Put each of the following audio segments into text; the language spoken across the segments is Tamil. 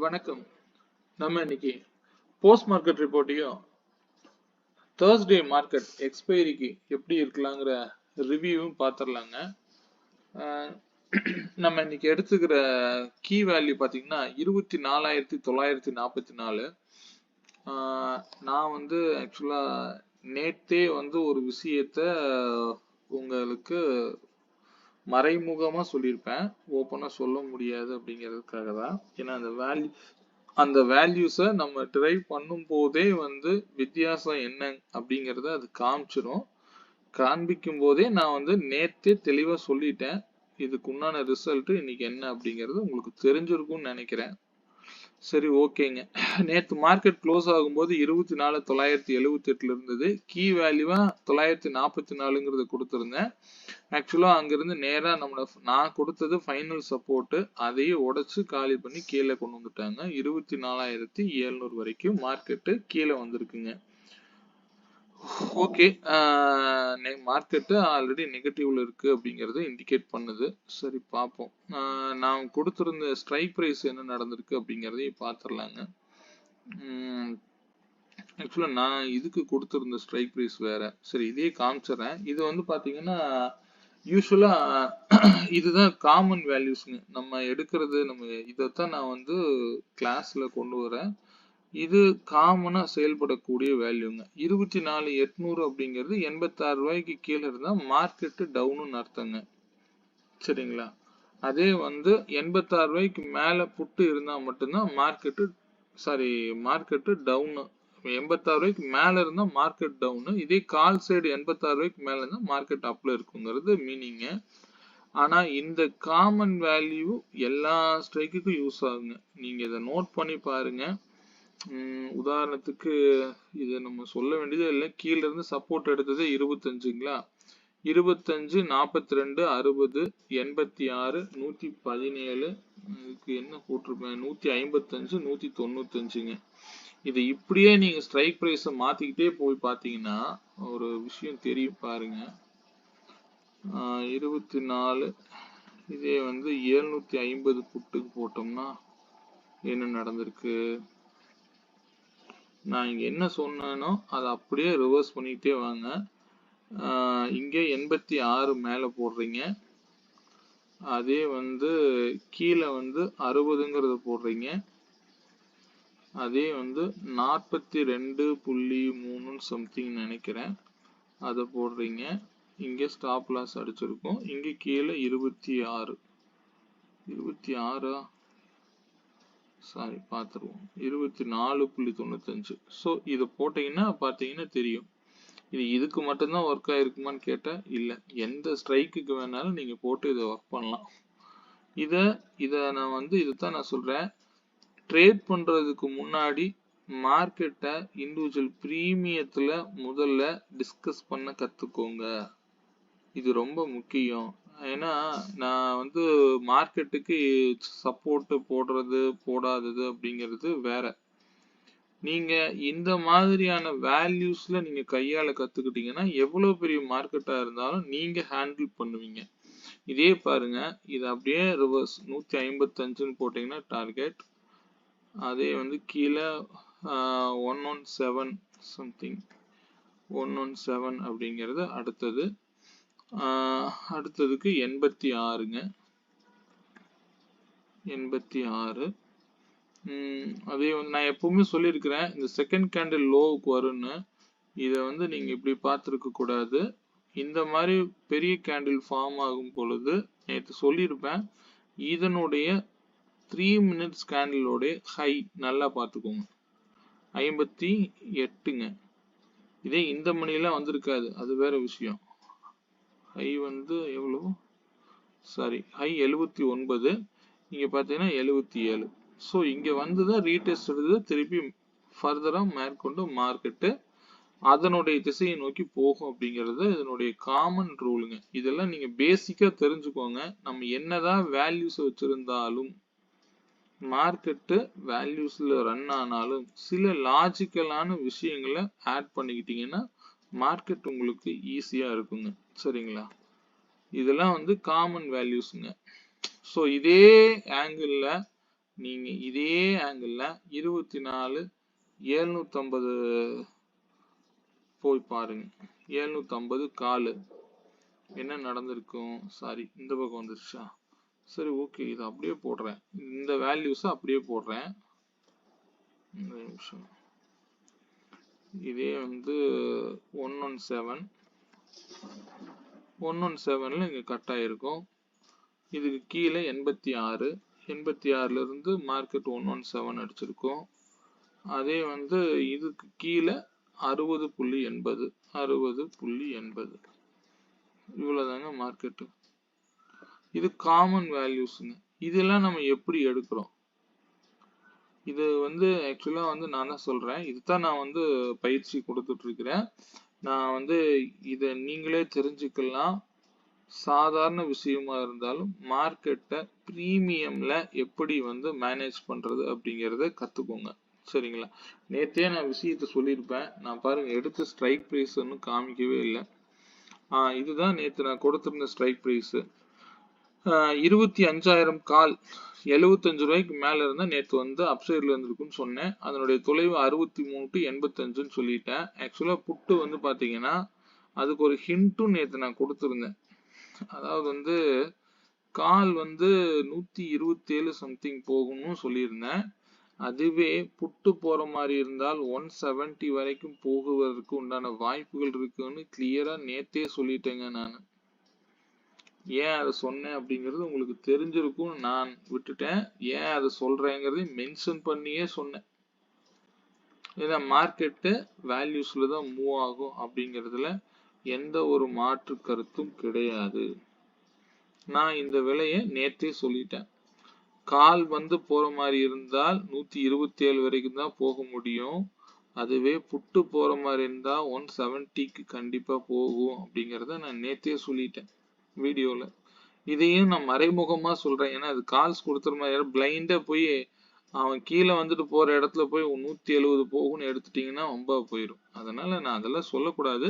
வணக்கம். நம்ம இன்னைக்கு போஸ்ட் மார்க்கெட் ரிப்போர்ட்டையும் தேர்ஸ்டே மார்க்கெட் எக்ஸ்பைரிக்கு எப்படி இருக்கலாங்கிற ரிவ்யூவும் பார்த்துடலாங்க. நம்ம இன்னைக்கு எடுத்துக்கிற கீ வேல்யூ பார்த்தீங்கன்னா 24,944. நான் ஆக்சுவலாக நேத்தே ஒரு விஷயத்த உங்களுக்கு மறைமுகமாக சொல்லியிருப்பேன், ஓப்பனாக சொல்ல முடியாது அப்படிங்கிறதுக்காக தான். ஏன்னா அந்த வேல்யூஸை நம்ம டிரைவ் பண்ணும் போதே வித்தியாசம் என்ன அப்படிங்கிறத அது காண்பிக்கும் போதே நான் நேத்தே தெளிவா சொல்லிட்டேன். இதுக்கு உண்டான ரிசல்ட் இன்னைக்கு என்ன அப்படிங்கிறது உங்களுக்கு தெரிஞ்சிருக்கும்னு நினைக்கிறேன். சரி, ஓகேங்க. நேத்து மார்க்கெட் க்ளோஸ் ஆகும்போது 24,978 இருந்தது. கீ வேல்யூவா 944 கொடுத்திருந்தேன். ஆக்சுவலா அங்கிருந்து நேரா நான் கொடுத்தது ஃபைனல் சப்போர்ட், அதையும் உடைச்சு காலி பண்ணி கீழே கொண்டு வந்துட்டாங்க. 24,700 வரைக்கும் மார்க்கெட்டு கீழே வந்திருக்குங்க. ஓகே, மார்க்கெட் ஆல்ரெடி நெகட்டிவ்ல இருக்கு அப்படிங்கறது இண்டிகேட் பண்ணுது. சரி, பார்ப்போம். நான் கொடுத்திருந்த ஸ்ட்ரைக் பிரைஸ் என்ன நடந்திருக்கு அப்படிங்கறதையும் பார்த்துடலாங்க. ஆக்சுவலா நான் இதுக்கு கொடுத்திருந்த ஸ்ட்ரைக் பிரைஸ் வேற. சரி, இதே காமிச்சிடறேன். இது பாத்தீங்கன்னா யூஸ்வலா இதுதான் காமன் வேல்யூஸ்ங்க. நம்ம எடுக்கிறது, இதைத்தான் நான் கிளாஸ்ல கொண்டு வரேன். இது காமனா செயல்படக்கூடிய வேல்யூங்க. 24,800 அப்படிங்கிறது 86 ரூபாய்க்கு கீழே இருந்தா மார்க்கெட்டு டவுன்னு அர்த்தங்க. சரிங்களா? அதே 86 ரூபாய்க்கு மேல புட்டு இருந்தா மட்டும்தான் மார்க்கெட்டு டவுனு. 86 ரூபாய்க்கு மேல இருந்தா மார்க்கெட் டவுனு. இதே கால் சைடு 86 ரூபாய்க்கு மேல இருந்தா மார்க்கெட் அப்ல இருக்குங்கிறது மீனிங்க. ஆனா இந்த காமன் வேல்யூ எல்லா ஸ்ட்ரைக்குக்கும் யூஸ் ஆகுங்க. நீங்க இதை நோட் பண்ணி பாருங்க. உதாரணத்துக்கு இதை நம்ம சொல்ல வேண்டியதே இல்லை. கீழே இருந்து சப்போர்ட் எடுத்தது 25ங்களா, 25, 42, 60, 86, 117, என்ன போட்டிருப்பேன், 155, 195ங்க. இது இப்படியே நீங்க ஸ்ட்ரைக் பிரைஸ மாத்திக்கிட்டே போய் பாத்தீங்கன்னா ஒரு விஷயம் தெரியும் பாருங்க. 24, இதே 750 புட்டுக்கு போட்டோம்னா என்ன நடந்திருக்கு? நான் இங்க என்ன சொன்னேனோ அதை அப்படியே ரிவர்ஸ் பண்ணிக்கிட்டே வாங்க. இங்க 86 மேல போடுறீங்க, அதே கீழே 60ங்கிறத போடுறீங்க, அதே 42.3 சம்திங் நினைக்கிறேன், அதை போடுறீங்க. இங்க ஸ்டாப் லாஸ் அடிச்சிருக்கும். இங்க கீழே 26 சாரி, பார்த்துருவோம், 24.95. ஸோ இதை போட்டீங்கன்னா பார்த்தீங்கன்னா தெரியும். இதுக்கு மட்டும்தான் ஒர்க் ஆயிருக்குமான்னு கேட்டால் இல்லை. எந்த ஸ்ட்ரைக்குக்கு வேணாலும் நீங்கள் போட்டு இதை ஒர்க் பண்ணலாம். இதை நான் இதைத்தான் நான் சொல்கிறேன். ட்ரேட் பண்ணுறதுக்கு முன்னாடி மார்க்கெட்டை இண்டிவிஜுவல் ப்ரீமியத்தில் முதல்ல டிஸ்கஸ் பண்ண கற்றுக்கோங்க. இது ரொம்ப முக்கியம். ஏன்னா நான் மார்க்கெட்டுக்கு சப்போர்ட் போடுறது போடாதது அப்படிங்கிறது வேற. நீங்க இந்த மாதிரியான வேல்யூஸ்ல நீங்க கையாள கத்துக்கிட்டீங்கன்னா எவ்வளவு பெரிய மார்க்கெட்டா இருந்தாலும் நீங்க ஹேண்டில் பண்ணுவீங்க. இதே பாருங்க, இது அப்படியே ரிவர்ஸ் 155ன்னு போட்டீங்கன்னா டார்கெட், அதே கீழே 117 சம்திங், 117 அப்படிங்கிறது அடுத்தது. அடுத்ததுக்கு 86ங்க, 86. அதே நான் எப்பவுமே சொல்லியிருக்கிறேன், இந்த செகண்ட் கேண்டில் லோவுக்கு வரும்னு. இதை நீங்க இப்படி பார்த்துருக்க கூடாது. இந்த மாதிரி பெரிய கேண்டில் ஃபார்ம் ஆகும் பொழுது நேற்று சொல்லியிருப்பேன், இதனுடைய 3 மினிட்ஸ் கேண்டிலோடைய ஹை நல்லா பார்த்துக்கோங்க, 58ங்க. இதே இந்த மணிலாம் வந்திருக்காது, அது வேற விஷயம். ஹை எவ்வளவு, சாரி, ஹை 79, இங்க பார்த்தீங்கன்னா 77. ஸோ இங்க வந்துதான் ரீடெஸ்ட் எடுத்து திருப்பி ஃபர்தரா மேற்கொண்டு மார்க்கெட்டு அதனுடைய திசையை நோக்கி போகும் அப்படிங்கிறது இதனுடைய காமன் ரூலுங்க. இதெல்லாம் நீங்க பேசிக்கா தெரிஞ்சுக்கோங்க. நம்ம என்னதான் வேல்யூஸ் வச்சிருந்தாலும் மார்க்கெட்டு வேல்யூஸ்ல ரன் ஆனாலும் சில லாஜிக்கலான விஷயங்களை ஆட் பண்ணிக்கிட்டீங்கன்னா மார்க்கெட் உங்களுக்கு ஈஸியா இருக்குங்க. சரிங்களா? இதெல்லாம் காமன் வேல்யூஸ்ங்க. ஸோ இதே ஆங்கிள் நீங்க இதே ஆங்கிள் 24,750 போய் பாருங்க. 750 கால் என்ன நடந்திருக்கும்? சாரி, இந்த பக்கம் வந்துருச்சா? சரி, ஓகே, இது அப்படியே போடுறேன். இந்த வேல்யூஸ் அப்படியே போடுறேன். இந்த நிமிஷம். இதே வந்து 117ல இங்க கட் ஆயிருக்கும். இதுக்கு கீழே 86, 86ல இருந்து மார்க்கெட் 117 அடிச்சிருக்கோம். அதே வந்து இதுக்கு கீழே 60.80, 60.80 இவ்வளவுதாங்க மார்க்கெட். இது காமன் வேல்யூஸ்ங்க. இதெல்லாம் நம்ம எப்படி எடுக்கிறோம்? இது வந்து ஆக்சுவலா வந்து நான் தான் சொல்றேன். இதுதான் நான் வந்து பயிற்சி கொடுத்துட்டு இருக்கிறேன். நான் வந்து இதை நீங்களே தெரிஞ்சுக்கலாம். சாதாரண விஷயமா இருந்தாலும் மார்க்கெட்டை பிரீமியம்ல எப்படி வந்து மேனேஜ் பண்றது அப்படிங்கறத கத்துக்கோங்க. சரிங்களா? நேத்தே நான் விஷயத்த சொல்லியிருப்பேன். நான் பாருங்க எடுத்த ஸ்ட்ரைக் பிரைஸ் ஒன்னும் காமிக்கவே இல்லை. இதுதான் நேத்து நான் கொடுத்திருந்த ஸ்ட்ரைக் பிரைஸ். 25,000 கால் 75 ரூபாய்க்கு மேல இருந்தா நேத்து வந்து அப்சைட்ல இருந்திருக்குன்னு சொன்னேன். அதனுடைய தொலைவு 63 to 85ன்னு சொல்லிட்டேன். ஆக்சுவலா புட்டு வந்து பாத்தீங்கன்னா அதுக்கு ஒரு ஹிண்ட்டும் நேத்து நான் கொடுத்திருந்தேன். அதாவது வந்து கால் வந்து 127 சம்திங் போகும்னு சொல்லியிருந்தேன். அதுவே புட்டு போற மாதிரி இருந்தால் 170 வரைக்கும் போகுவதற்கு உண்டான வாய்ப்புகள் இருக்குன்னு கிளியரா நேத்தே சொல்லிட்டேங்க நான். ஏன் அதை சொன்னேன் அப்படிங்கிறது உங்களுக்கு தெரிஞ்சிருக்கும். நான் விட்டுட்டேன். ஏன் அதை சொல்றேங்கிறதை மென்ஷன் பண்ணியே சொன்னேன். ஏன்னா மார்க்கெட்டு வேல்யூஸ்ல தான் மூவ் ஆகும் அப்படிங்கிறதுல எந்த ஒரு மாற்று கருத்தும் கிடையாது. நான் இந்த விலையை நேற்றே சொல்லிட்டேன். கால் வந்து போற மாதிரி இருந்தால் 127 வரைக்கும் தான் போக முடியும். அதுவே புட்டு போற மாதிரி இருந்தா 170க்கு கண்டிப்பா போகும் அப்படிங்கறத நான் நேற்றே சொல்லிட்டேன் வீடியோல. இதையும் நான் மறைமுகமா சொல்றேன். ஏன்னா அது கால்ஸ் கொடுத்துற மாதிரி பிளைண்டா போய் அவன் கீழே வந்துட்டு போற இடத்துல போய் 170 போகும்னு எடுத்துட்டீங்கன்னா ரொம்ப போயிடும். அதனால நான் அதெல்லாம் சொல்லக்கூடாது.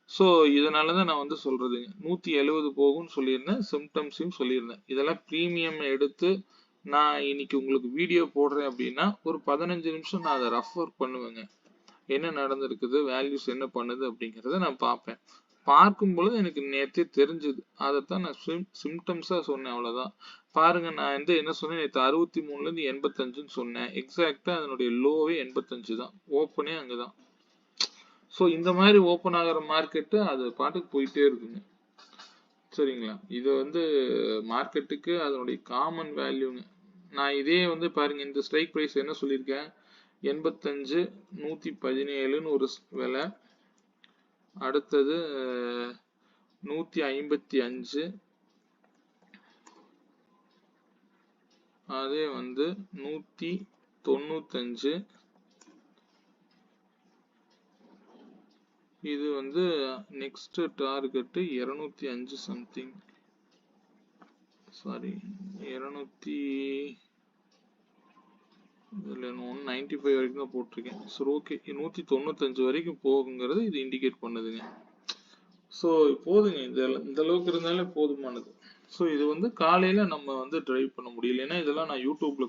ஸோ இதனாலதான் நான் வந்து சொல்றதுங்க. 170 போகும்னு சொல்லியிருந்தேன். சிம்டம்ஸையும் சொல்லியிருந்தேன். இதெல்லாம் பிரீமியம் எடுத்து நான் இன்னைக்கு உங்களுக்கு வீடியோ போடுறேன் அப்படின்னா ஒரு 15 நிமிஷம் நான் அதை ரெஃபர் பண்ணுவேங்க. என்ன நடந்திருக்குது, வேல்யூஸ் என்ன பண்ணுது அப்படிங்கிறத நான் பார்ப்பேன். பார்க்கும் பொழுது எனக்கு நேற்றே தெரிஞ்சது. அதைத்தான் நான் சிம்டம்ஸா சொன்னேன். அவ்வளவுதான். பாருங்க, நான் வந்து என்ன சொன்னேன், நேற்று 63ல இருந்து 85ன்னு சொன்னேன். எக்ஸாக்டா அதனுடைய லோவே 85 தான். ஓப்பனே அங்கதான். ஸோ இந்த மாதிரி ஓப்பன் ஆகிற மார்க்கெட்டு அது பாட்டுக்கு போயிட்டே இருக்குங்க. சரிங்களா? இது வந்து மார்க்கெட்டுக்கு அதனுடைய காமன் வேல்யூங்க. நான் இதே வந்து பாருங்க, இந்த ஸ்ட்ரைக் பிரைஸ் என்ன சொல்லியிருக்கேன், 85 117ன்னு ஒரு விலை. அடுத்தது 155, அதே வந்து 195, இது வந்து நெக்ஸ்ட் டார்கெட் 205 சம்திங், சாரி 195 வரைக்கும் தான் போட்டிருக்கேன். சரி, ஓகே, 195 வரைக்கும் போகுங்கிறது இது இண்டிகேட் பண்ணுதுங்க. ஸோ போதுங்க, இந்த அளவுக்கு இருந்தாலே போதுமானது. ஸோ இது வந்து காலையில நம்ம வந்து டிரைவ் பண்ண முடியல. ஏன்னா இதெல்லாம் நான் யூடியூப்ல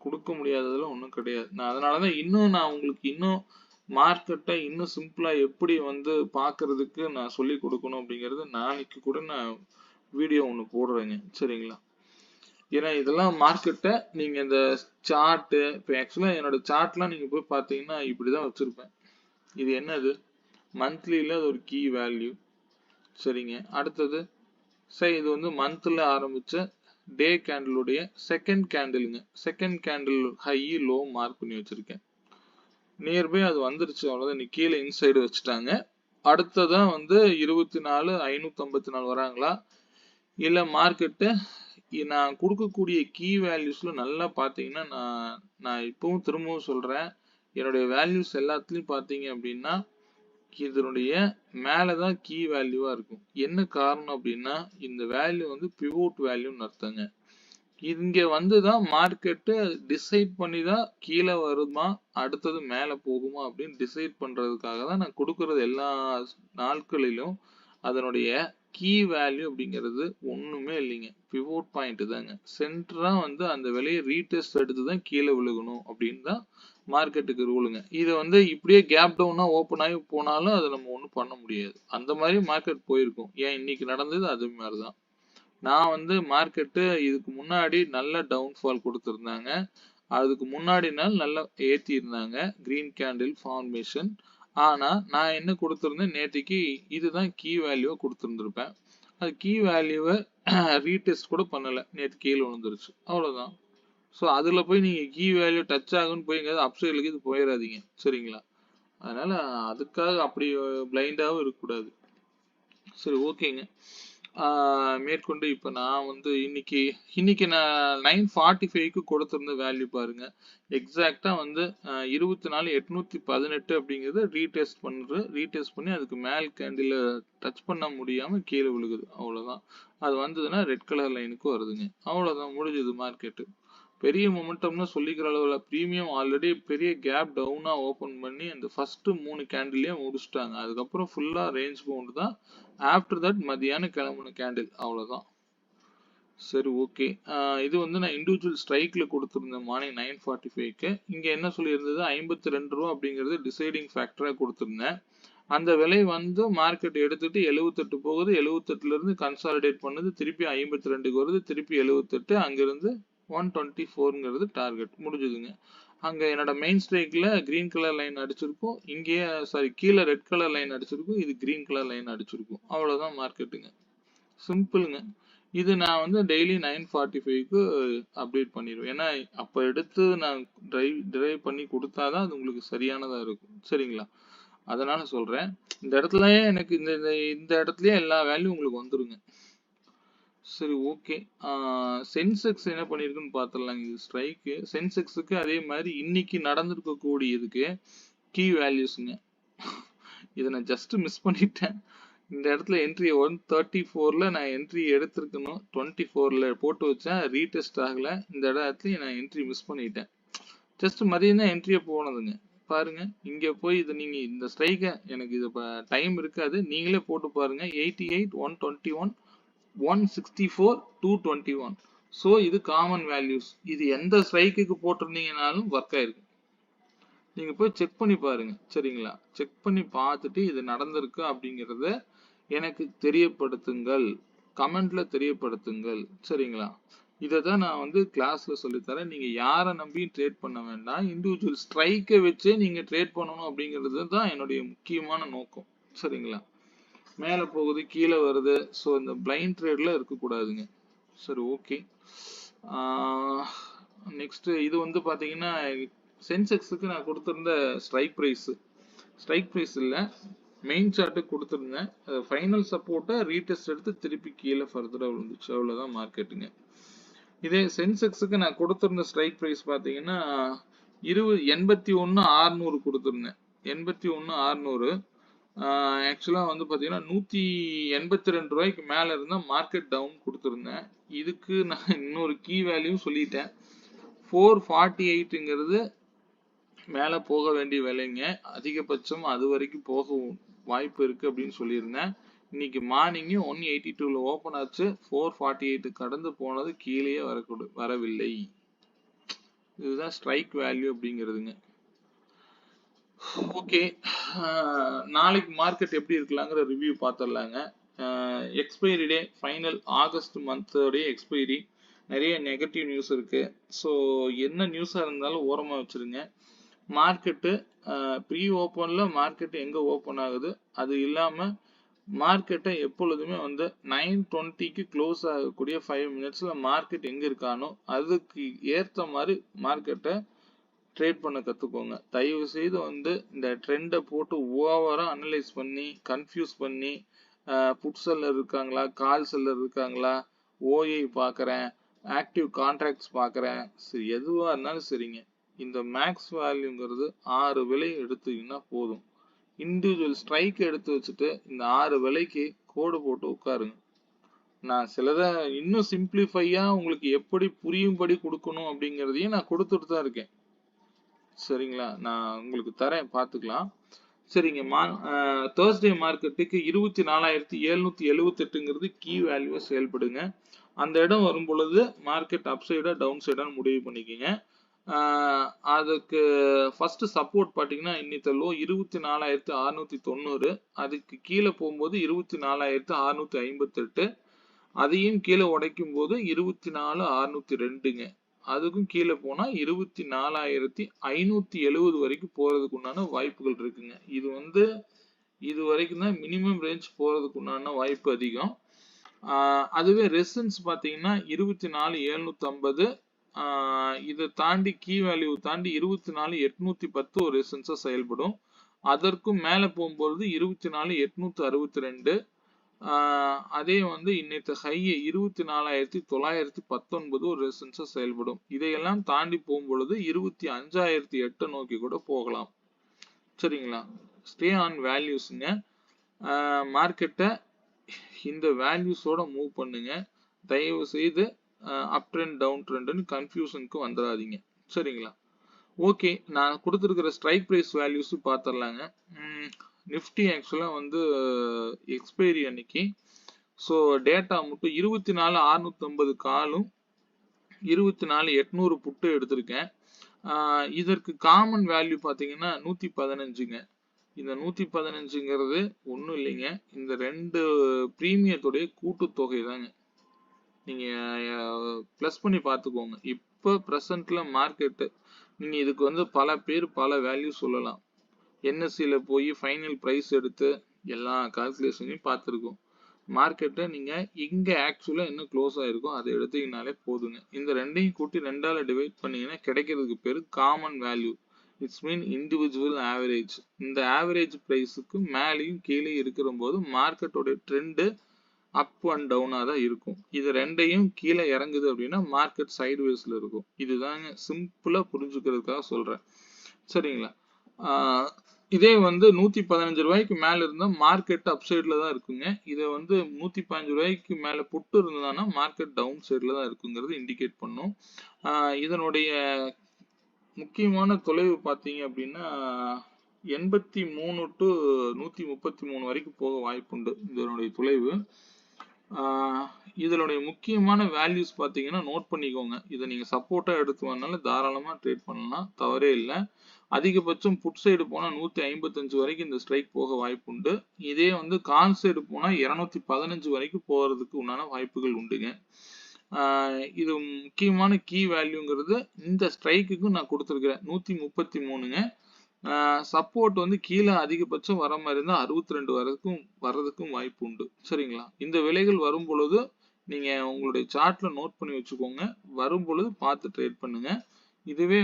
கொடுக்க முடியாததெல்லாம் ஒன்றும் கிடையாது. நான் அதனாலதான் நான் உங்களுக்கு இன்னும் மார்க்கெட்டை இன்னும் சிம்பிளா எப்படி வந்து பாக்குறதுக்கு நான் சொல்லி கொடுக்கணும் அப்படிங்கறது நாளைக்கு கூட நான் வீடியோ ஒண்ணு போடுறேங்க. சரிங்களா? ஏன்னா இதெல்லாம் மார்க்கெட்டை நீங்க இந்த சார்ட், இப்போ ஆக்சுவலா என்னோட சார்ட்லாம் நீங்க போய் பாத்தீங்கன்னா இப்படிதான் வச்சிருப்பேன். இது என்னது, மந்த்லியில அது ஒரு கீ வேல்யூ. சரிங்க. அடுத்தது சரி, இது வந்து மந்த்ல ஆரம்பிச்ச டே கேண்டிலுடைய செகண்ட் கேண்டிலுங்க. Second candle high low mark பண்ணி வச்சிருக்கேன். நியர்பை அது வந்துருச்சு. அவ்வளவுதான். நீ கீழே இன்சைடு வச்சுட்டாங்க. அடுத்ததான் வந்து 24,554 வராங்களா, இல்ல மார்க்கெட்டு நான் கொடுக்கக்கூடிய கீ வேல்யூஸ்ல நல்லா பாத்தீங்கன்னா, நான் இப்பவும் திரும்பவும் சொல்றேன், என்னுடைய வேல்யூஸ் எல்லாத்துலயும் பாத்தீங்க அப்படின்னா இதனுடைய மேலதான் கீ வேல்யூவா இருக்கும். என்ன காரணம் அப்படின்னா, இந்த வேல்யூ வந்து பிவோட் வேல்யூன்னு அர்த்தங்க. இங்க வந்துதான் மார்க்கெட்டு டிசைட் பண்ணிதான் கீழே வருமா அடுத்தது மேல போகுமா அப்படின்னு டிசைட் பண்றதுக்காக தான் நான் கொடுக்கறது எல்லா நாட்களிலும் அதனுடைய கீ வேல்யூ அப்படிங்கிறது ஒண்ணுமே இல்லைங்க, பிவோட் பாயிண்ட் தாங்க. சென்டரா வந்து அந்த விலையை ரீடெஸ்ட் எடுத்து தான் கீழே விழுகணும் அப்படின்னு தான் மார்க்கெட்டுக்கு ரூலுங்க. இதை வந்து இப்படியே கேப் டவுனா ஓப்பன் ஆகி போனாலும் அதை நம்ம ஒன்றும் பண்ண முடியாது. அந்த மாதிரி மார்க்கெட் போயிருக்கும். ஏன் இன்னைக்கு நடந்தது அது மாதிரி தான். நான் வந்து மார்க்கெட்டு இதுக்கு முன்னாடி நல்ல டவுன்ஃபால் கொடுத்துருந்தாங்க, அதுக்கு முன்னாடி நாள் நல்லா ஏத்தி இருந்தாங்க கிரீன் கேண்டில் ஃபார்மேஷன். ஆனா நான் என்ன கொடுத்திருந்தேன், நேற்றுக்கு இதுதான் கீ வேல்யூவை கொடுத்துருந்துருப்பேன். அது கீ வேல்யூவை ரீடெஸ்ட் கூட பண்ணல, நேற்று கீழே விழுந்துருச்சு, அவ்வளவுதான். ஸோ அதுல போய் நீங்க கீ வேல்யூ டச் ஆகுன்னு போய் எங்கேயாவது அப்சைடுக்கு இது போயிடாதீங்க, சரிங்களா? அதனால அதுக்காக அப்படி பிளைண்டாவும் இருக்கக்கூடாது. சரி, ஓகேங்க. மேற்கொண்டு இப்ப நான் வந்து இன்னைக்கு நான் 945க்கு கொடுத்திருந்த வேல்யூ பாருங்க, எக்ஸாக்டா வந்து 24,818 அப்படிங்கறது ரீடெஸ்ட் பண்ணி அதுக்கு மேல் கேண்டில் டச் பண்ண முடியாம கீழே விழுகுது, அவ்வளவுதான். அது வந்ததுன்னா ரெட் கலர் லைனுக்கு வருதுங்க, அவ்வளவுதான், முடிஞ்சது மார்க்கெட்டு. பெரிய மொமெண்டம்னு சொல்லிக்கிற அளவுல பிரீமியம் ஆல்ரெடி பெரிய கேப் டவுனா ஓபன் பண்ணி அந்த ஃபர்ஸ்ட் 3 கேண்டிலே முடிச்சிட்டாங்க. அதுக்கப்புறம் ஃபுல்லா ரேஞ்ச் பவுண்ட் தான். ஆஃப்டர் தட் மதியானம் கிளம்புன கேண்டில், அவ்வளவுதான். சரி, ஓகே. இது வந்து நான் இண்டிவிஜுவல் ஸ்ட்ரைக்ல கொடுத்திருந்தேன் மார்னிங் 9:45க்கு. இங்க என்ன சொல்லியிருந்தது, 52 ரூபா அப்படிங்கிறது டிசைடிங் ஃபேக்டரா கொடுத்திருந்தேன். அந்த விலை வந்து மார்க்கெட் எடுத்துட்டு 78 போகுது, 78ல இருந்து கன்சாலிடேட் பண்ணுது, திருப்பி 52க்கு வருது, திருப்பி 78, அங்கிருந்து 124ங்கிறது டார்கெட், முடிஞ்சதுங்க. அங்க என்னோட மெயின் ஸ்ட்ரைக்ல கிரீன் கலர் லைன் அடிச்சிருக்கும், இங்கேயே சாரி கீழே ரெட் கலர் லைன் அடிச்சிருக்கும், இது கிரீன் கலர் லைன் அடிச்சிருக்கும், அவ்வளவுதான் மார்க்கெட்டுங்க, சிம்பிளுங்க. இது நான் வந்து டெய்லி 9:45க்கு அப்டேட் பண்ணிடுவேன். ஏன்னா அப்ப எடுத்து நான் டிரைவ் பண்ணி கொடுத்தாதான் அது உங்களுக்கு சரியானதா இருக்கும், சரிங்களா? அதனால சொல்றேன். இந்த இடத்துலயே எனக்கு இந்த இடத்துலயே எல்லா வேல்யூ உங்களுக்கு வந்துருங்க. சரி, ஓகே. சென்செக்ஸ் என்ன பண்ணிருக்குன்னு பாத்துடலாங்க. இது ஸ்ட்ரைக். சென்செக்ஸுக்கு அதே மாதிரி இன்னைக்கு நடந்திருக்க கூடியதுக்கு கீ வேல்யூஸ்ங்க. இதை நான் ஜஸ்ட் மிஸ் பண்ணிட்டேன். இந்த இடத்துல என்ட்ரி 134ல நான் என்ட்ரி எடுத்திருக்கணும், 24ல போட்டு வச்சேன், ரீடெஸ்ட் ஆகல. இந்த இடத்துல நான் என்ட்ரி மிஸ் பண்ணிட்டேன். ஜஸ்ட் மதியம் தான் என்ட்ரியே போனதுங்க. பாருங்க, இங்க போய் இது நீங்க இந்த ஸ்ட்ரைக்க, எனக்கு இது டைம் இருக்காது, நீங்களே போட்டு பாருங்க. 88, 121, 164, 221. ஸோ இது காமன் வேல்யூஸ். இது எந்த ஸ்ட்ரைக்குக்கு போட்டிருந்தீங்கனாலும் ஒர்க் ஆயிருக்கு. நீங்க போய் செக் பண்ணி பாருங்க, சரிங்களா? செக் பண்ணி பார்த்துட்டு இது நடந்திருக்கு அப்படிங்கறத எனக்கு தெரியப்படுத்துங்கள், கமெண்ட்ல தெரியப்படுத்துங்கள், சரிங்களா? இதை தான் நான் வந்து கிளாஸ்ல சொல்லித்தரேன். நீங்க யாரை நம்பியும் ட்ரேட் பண்ண வேண்டாம், இண்டிவிஜுவல் ஸ்ட்ரைக்கை வச்சே நீங்க ட்ரேட் பண்ணணும் அப்படிங்கிறது தான் என்னுடைய முக்கியமான நோக்கம், சரிங்களா? மேல போகுது கீழே வருது, ஸோ இந்த பிளைண்ட் ட்ரேட்ல இருக்கக்கூடாதுங்க. சரி, ஓகே. நெக்ஸ்ட் இது வந்து பாத்தீங்கன்னா சென்செக்ஸுக்கு நான் கொடுத்திருந்த ஸ்ட்ரைக் பிரைஸ் இல்ல, மெயின் சார்ட்டுக்கு கொடுத்திருந்தேன். ஃபைனல் சப்போர்ட்டை ரீடெஸ்ட் எடுத்து திருப்பி கீழே ஃபர்தரா விழுந்துச்சு, அவ்வளவுதான் மார்க்கெட்டுங்க. இதே சென்செக்ஸுக்கு நான் கொடுத்திருந்த ஸ்ட்ரைக் பிரைஸ் பாத்தீங்கன்னா 81,600 கொடுத்திருந்தேன். 81,600 ஆக்சுவலா வந்து பாத்தீங்கன்னா 182 ரூபாய்க்கு மேல இருந்தா மார்க்கெட் டவுன் கொடுத்திருந்தேன். இதுக்கு நான் இன்னொரு கீ வேல்யூ சொல்லிட்டேன். 448ங்கிறது மேல போக வேண்டிய விலைங்க, அதிகபட்சம் அது வரைக்கும் போக வாய்ப்பு இருக்கு அப்படின்னு சொல்லியிருந்தேன். இன்னைக்கு மார்னிங் 182ல ஓபன் ஆச்சு, 448 கடந்து போனது, கீழே வரவில்லை. இதுதான் ஸ்ட்ரைக் வேல்யூ அப்படிங்கிறதுங்க. ஓகே, நாளைக்கு மார்க்கெட் எப்படி இருக்கலாங்கிற ரிவ்யூ பார்த்துடலாங்க. எக்ஸ்பைரி டே ஃபைனல் ஆகஸ்ட் மந்தோடைய எக்ஸ்பைரி, நிறைய நெகட்டிவ் நியூஸ் இருக்கு. ஸோ என்ன நியூஸாக இருந்தாலும் ஓரமாக வச்சிருங்க. மார்க்கெட்டு ப்ரீ ஓப்பன்ல மார்க்கெட் எங்க ஓப்பன் ஆகுது, அது இல்லாம மார்க்கெட்டை எப்பொழுதுமே வந்து 9:20க்கு க்ளோஸ் ஆகக்கூடிய 5 மினிட்ஸ்ல மார்க்கெட் எங்க இருக்கானோ அதுக்கு ஏற்ற மாதிரி மார்க்கெட்டை ட்ரேட் பண்ண கத்துக்கோங்க. தயவு செய்து வந்து இந்த ட்ரெண்டை போட்டு ஓவரா அனலைஸ் பண்ணி கன்ஃபியூஸ் பண்ணி புட் செல்லர் இருக்காங்களா, கால் செல்லர் இருக்காங்களா, ஓஐ பார்க்குறேன், ஆக்டிவ் கான்ட்ராக்ட்ஸ் பார்க்குறேன், சரி எதுவாக இருந்தாலும் சரிங்க, இந்த மேக்ஸ் வேல்யூங்கிறது 6 விலை எடுத்தீங்கன்னா போதும். இண்டிவிஜுவல் ஸ்ட்ரைக் எடுத்து வச்சுட்டு இந்த 6 விலைக்கு கோடு போட்டு உட்காருங்க. நான் சிலதை இன்னும் சிம்பிளிஃபையா உங்களுக்கு எப்படி புரியும்படி கொடுக்கணும் அப்படிங்கிறதையும் நான் கொடுத்துட்டு தான் இருக்கேன், சரிங்களா? நான் உங்களுக்கு தரேன், பார்த்துக்கலாம். சரிங்க. தேர்ஸ்டே மார்க்கெட்டுக்கு 24,778ங்கிறது கீ வேல்யூவா செயல்படுங்க. அந்த இடம் வரும் பொழுது மார்க்கெட் அப் சைடா டவுன் சைடான்னு முடிவு பண்ணிக்கங்க. அதுக்கு ஃபர்ஸ்ட் சப்போர்ட் பார்த்தீங்கன்னா இன்னைக்கு லோ 24,690. அதுக்கு கீழே போகும்போது 24,658. அதையும் கீழே உடைக்கும் போது 24,602ங்க. அதுக்கும் கீழே போனா 24,570 வரைக்கும் போறதுக்கு உண்டான வாய்ப்புகள் இருக்குங்க. இது வரைக்கும் தான் மினிமம் ரேஞ்ச் போறதுக்கு உண்டான வாய்ப்பு அதிகம். அதுவே ரெசிஸ்டன்ஸ் பார்த்தீங்கன்னா 24,750. இதை தாண்டி கீ வேல்யூ தாண்டி 24,810 ஒரு ரெசிஸ்டன்ஸா செயல்படும். அதற்கும் மேல போகும்போது 24,862. அதே இன்னைக்கு ஹை 24,919 ஒரு ரெசிஸ்டன்ஸா செயல்படும். இதையெல்லாம் தாண்டி போகும்பொழுது 25,008 நோக்கி கூட போகலாம். சரிங்களா? ஸ்டே ஆன் வேல்யூஸ்ங்க. மார்க்கெட்டை இந்த வேல்யூஸோட மூவ் பண்ணுங்க. தயவு செய்து அப் ட்ரெண்ட் டவுன் ட்ரெண்ட்னு கன்ஃபியூஷனுக்கு வந்துடாதீங்க. சரிங்களா? ஓகே, நான் கொடுத்துருக்கிற ஸ்ட்ரைக் ப்ரைஸ் வேல்யூஸ் பார்த்துடலாங்க. நிஃப்டி ஆக்சுவலா எக்ஸ்பைரி அன்னைக்கு ஸோ டேட்டா மட்டும் 24,650 காலும் 24,800 புட்டு எடுத்திருக்கேன். இதற்கு காமன் வேல்யூ பார்த்தீங்கன்னா 115ங்க. இந்த 115ங்கிறது ஒன்றும் இல்லைங்க, இந்த ரெண்டு பிரீமியத்துடைய கூட்டுத்தொகை தாங்க. நீங்க பிளஸ் பண்ணி பார்த்துக்கோங்க. இப்போ ப்ரெசன்ட்ல மார்க்கெட்டு நீங்க இதுக்கு பல பேர் பல வேல்யூ சொல்லலாம். என்எஸ்சியில போய் ஃபைனல் ப்ரைஸ் எடுத்து எல்லா கால்குலேஷனையும் பார்த்துருக்கோம். மார்க்கெட்டை நீங்க இங்க ஆக்சுவலா என்ன க்ளோஸ் ஆயிருக்கோ அதை எடுத்தீங்கனாலே போதுங்க. இந்த ரெண்டையும் கூட்டி 2ஆல டிவைட் பண்ணீங்கன்னா கிடைக்கிறதுக்கு பேரு common value. It's mean individual average. இந்த ஆவரேஜ் பிரைஸுக்கு மேலேயும் கீழே இருக்கிற போது மார்க்கெட்டோட ட்ரெண்டு அப் அண்ட் டவுனா தான் இருக்கும். இது ரெண்டையும் கீழே இறங்குது அப்படின்னா மார்க்கெட் சைட்வேஸ்ல இருக்கும். இதுதாங்க சிம்பிளா புரிஞ்சுக்கிறதுக்காக சொல்றேன். சரிங்களா? இதே 115 ரூபாய்க்கு மேல இருந்தா மார்க்கெட் அப் சைட்ல தான் இருக்குங்க. இதை 115 ரூபாய்க்கு மேல புட்டு இருந்ததுன்னா மார்க்கெட் டவுன் சைட்ல தான் இருக்குங்கிறது இண்டிகேட் பண்ணும். இதனுடைய முக்கியமான தொலைவு பார்த்தீங்க அப்படின்னா 83 to 133 வரைக்கும் போக வாய்ப்புண்டு. இதனுடைய தொலைவு. இதனுடைய முக்கியமான வேல்யூஸ் பார்த்தீங்கன்னா நோட் பண்ணிக்கோங்க. இதை நீங்க சப்போர்ட்டா எடுத்து வரனால தாராளமா ட்ரேட் பண்ணலாம், தவறே இல்லை. அதிகபட்சம் புட் சைடு போனா 155 வரைக்கும் இந்த ஸ்ட்ரைக் போக வாய்ப்புண்டு. இதே கால் சைடு போனா 215 வரைக்கும் போறதுக்கு உண்டான வாய்ப்புகள் உண்டுங்க. இது முக்கியமான கீ வேல்யூங்கிறது இந்த ஸ்ட்ரைக்குக்கும் நான் கொடுத்துருக்கிறேன் 133ங்க. சப்போர்ட் கீழே அதிகபட்சம் வர மாதிரி இருந்தா 62 வரைக்கும் வர்றதுக்கும் வாய்ப்பு உண்டு. சரிங்களா? இந்த விலைகள் வரும் பொழுது நீங்க உங்களுடைய சார்ட்ல நோட் பண்ணி வச்சுக்கோங்க. வரும் பொழுது பார்த்து ட்ரேட் பண்ணுங்க. இதுவே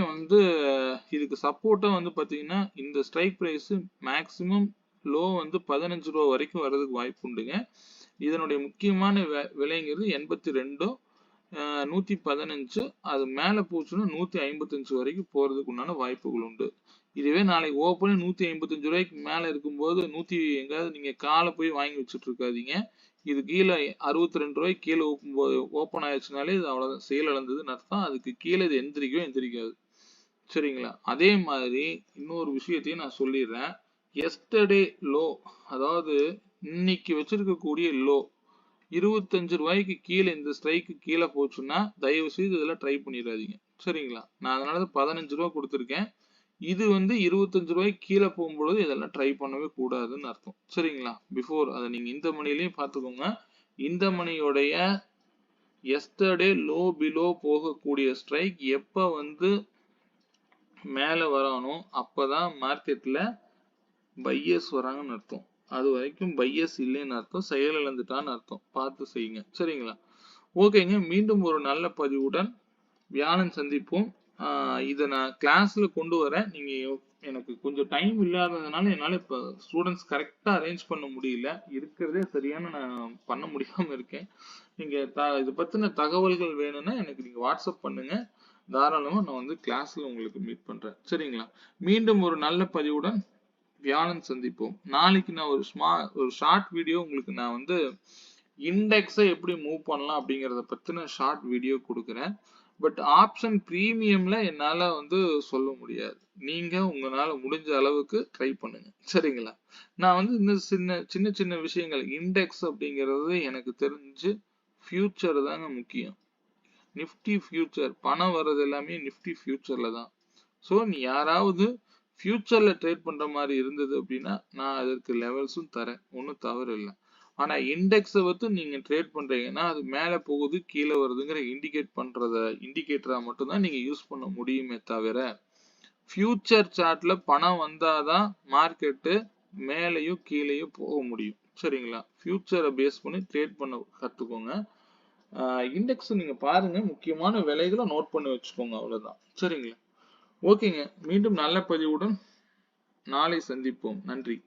இதுக்கு சப்போர்ட்டா பாத்தீங்கன்னா இந்த ஸ்ட்ரைக் பிரைஸ் மேக்சிமம் லோ 15 ரூபா வரைக்கும் வர்றதுக்கு வாய்ப்பு உண்டுங்க. இதனுடைய முக்கியமான விலைங்கிறது 82, 115. அது மேல போச்சுன்னா 155 வரைக்கும் போறதுக்கு உண்டான வாய்ப்புகள் உண்டு. இதுவே நாளைக்கு ஓப்பன் 155 ரூபாய்க்கு மேல இருக்கும்போது எங்காவது நீங்க காலை போய் வாங்கி வச்சுட்டு இருக்காதீங்க. இது கீழே 62 ரூபாய்க்கு கீழே ஓப்பன் ஆயிடுச்சுனாலே இது அவ்வளவுதான், செயல் இழந்ததுன்னு அர்த்தம். அதுக்கு கீழே இது எந்திரிக்காது. சரிங்களா? அதே மாதிரி இன்னொரு விஷயத்தையும் நான் சொல்லிடுறேன். எஸ்டர்டே லோ, அதாவது இன்னைக்கு வச்சிருக்கக்கூடிய லோ 25 ரூபாய்க்கு கீழே இந்த ஸ்ட்ரைக்கு கீழே போச்சுன்னா தயவு செய்து இதெல்லாம் ட்ரை பண்ணிடாதீங்க. சரிங்களா? நான் அதனால 15 ரூபா கொடுத்துருக்கேன். இது 25 ரூபாய்க்கு கீழே போகும்பொழுது இதெல்லாம் ட்ரை பண்ணவே கூடாதுன்னு அர்த்தம். சரிங்களா? பிஃபோர் அதை நீங்க இந்த மணிலையும் பார்த்துக்கோங்க. இந்த மணியோடைய எஸ்டர்டே லோ பிலோ போகக்கூடிய ஸ்ட்ரைக் எப்ப மேல வரானோ அப்பதான் மார்க்கெட்ல பையர்ஸ் வராங்கன்னு அர்த்தம். அது வரைக்கும் பையர்ஸ் இல்லைன்னு அர்த்தம், செயல் இழந்துட்டான்னு அர்த்தம். பார்த்து செய்யுங்க. சரிங்களா? ஓகேங்க, மீண்டும் ஒரு நல்ல பதிவுடன் வியாழன் சந்திப்போம். இதை நான் கிளாஸ்ல கொண்டு வரேன். நீங்க எனக்கு கொஞ்சம் டைம் இல்லாததுனால என்னால இப்ப ஸ்டூடெண்ட்ஸ் கரெக்டா அரேஞ்ச் பண்ண முடியல. இருக்கிறதே சரியான நான் பண்ண முடியாம இருக்கேன். நீங்க இதை பத்தின தகவல்கள் வேணும்னா எனக்கு நீங்க வாட்ஸ்அப் பண்ணுங்க. தாராளமா நான் கிளாஸ்ல உங்களுக்கு மீட் பண்றேன். சரிங்களா? மீண்டும் ஒரு நல்ல பதிவுடன் வியாழன் சந்திப்போம். நாளைக்கு நான் ஒரு ஷார்ட் வீடியோ உங்களுக்கு நான் இண்டெக்ஸை எப்படி மூவ் பண்ணலாம் அப்படிங்கறத பத்தின ஷார்ட் வீடியோ கொடுக்குறேன். பட் ஆப்ஷன் பிரீமியம்ல என்னால வந்து சொல்ல முடியாது. நீங்க உங்களால முடிஞ்ச அளவுக்கு ட்ரை பண்ணுங்க. சரிங்களா? நான் வந்து இந்த சின்ன சின்ன விஷயங்கள் இண்டெக்ஸ் அப்படிங்கிறது எனக்கு தெரிஞ்சு ஃபியூச்சர் தாங்க முக்கியம். நிஃப்டி ஃபியூச்சர் பணம் வர்றது எல்லாமே நிஃப்டி ஃபியூச்சர்ல தான். ஸோ நீ யாராவது ஃபியூச்சர்ல ட்ரேட் பண்ற மாதிரி இருந்தது அப்படின்னா நான் அதற்கு லெவல்ஸும் தரேன். ஒன்றும் தவறு இல்லை. ஆனா இண்டெக்ஸை வந்து நீங்க ட்ரேட் பண்றீங்கன்னா அது மேல போகுது கீழே வருதுங்கிற இண்டிகேட்டரா மட்டும்தான் நீங்க யூஸ் பண்ண முடியுமே தவிர ஃபியூச்சர் சார்ட்ல பணம் வந்தாதான் மார்க்கெட்டு மேலையும் கீழேயும் போக முடியும். சரிங்களா? ஃபியூச்சரை பேஸ் பண்ணி ட்ரேட் பண்ண கத்துக்கோங்க. இண்டெக்ஸ் நீங்க பாருங்க, முக்கியமான விலைகளை நோட் பண்ணி வச்சுக்கோங்க, அவ்வளவுதான். சரிங்களா? ஓகேங்க, மீண்டும் நல்ல பதிவுடன் நாளை சந்திப்போம். நன்றி.